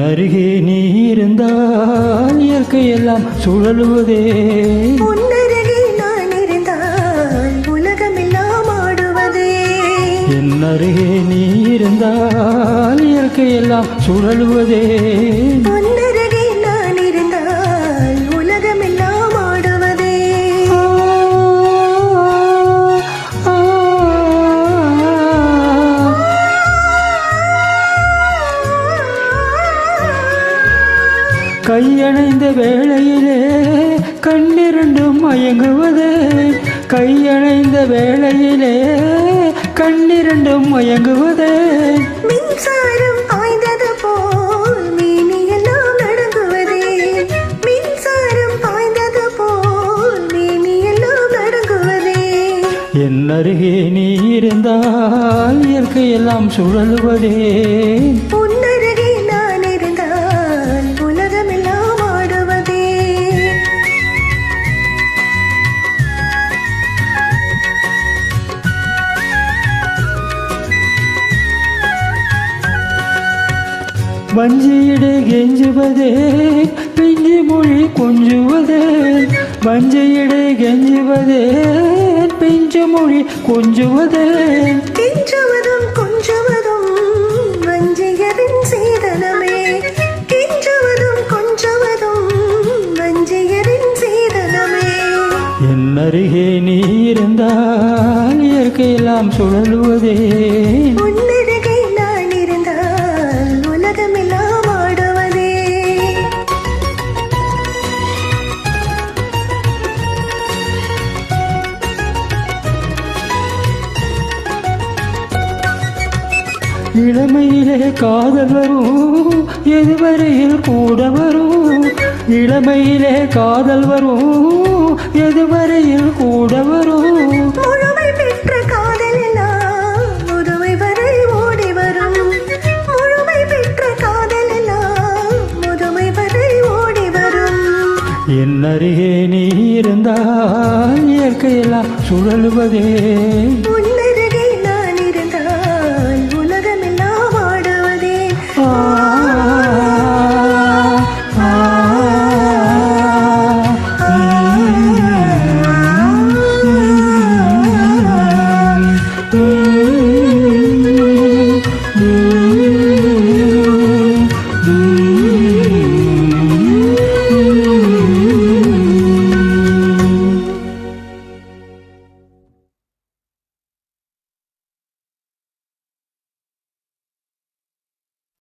அருகே நீ இருந்தால் இயற்கையெல்லாம் சுழலுவதே. உன்னருகே நான் இருந்தால் உலகமெல்லாம் ஆடுவதே. என் அருகே நீ இருந்தால் இயற்கையெல்லாம் சுழலுவதே. உன்னருகே நான் இருந்தால் உலகமெல்லாம் ஆடுவதே. கையணைந்த வேளையிலே கண்ணிரண்டும் மயங்குவதே. கையணைந்த வேளையிலே கண்ணிரண்டும் மயங்குவதே. மின்சாரம் பாய்ந்தது போல் மேனியெல்லாம் நடுங்குவதே. மின்சாரம் பாய்ந்தது போல் மேனியெல்லாம் நடுங்குவதே. என் அருகே நீ இருந்தால் இயற்கையெல்லாம் சுழலுவதே. உன்னருகே நான் இருந்தால் உலகமெல்லாம் ஆடுவதே. வஞ்சியிடை கெஞ்சுவதே பிஞ்சு மொழி கொஞ்சுவதே. வஞ்சியிடை கெஞ்சுவதே பிஞ்சு மொழி கொஞ்சுவதே. கெஞ்சுவதும் கொஞ்சுவதும் வஞ்சியரின் சீதனமே. கெஞ்சுவதும் கொஞ்சுவதும் வஞ்சியரின் சீதனமே. என் அருகே நீ இருந்தால் இயற்கையெல்லாம் சுழலுவதே. உன்னருகே நான் இருந்தால் உலகமெல்லாம் ஆடுவதே. இளமையிலே காதல் வரும் எதுவரையில் கூட வரும். இளமையிலே காதல் வரும் எதுவரையில் கூட வரும். முழுமை பெற்ற காதல் எல்லாம் முதுமை வரை ஓடி வரும். முழுமை பெற்ற காதல் எல்லாம் முதுமை வரை ஓடி வரும். என் அருகே நீ இருந்தால் இயற்கையெல்லாம் சுழலுவதே.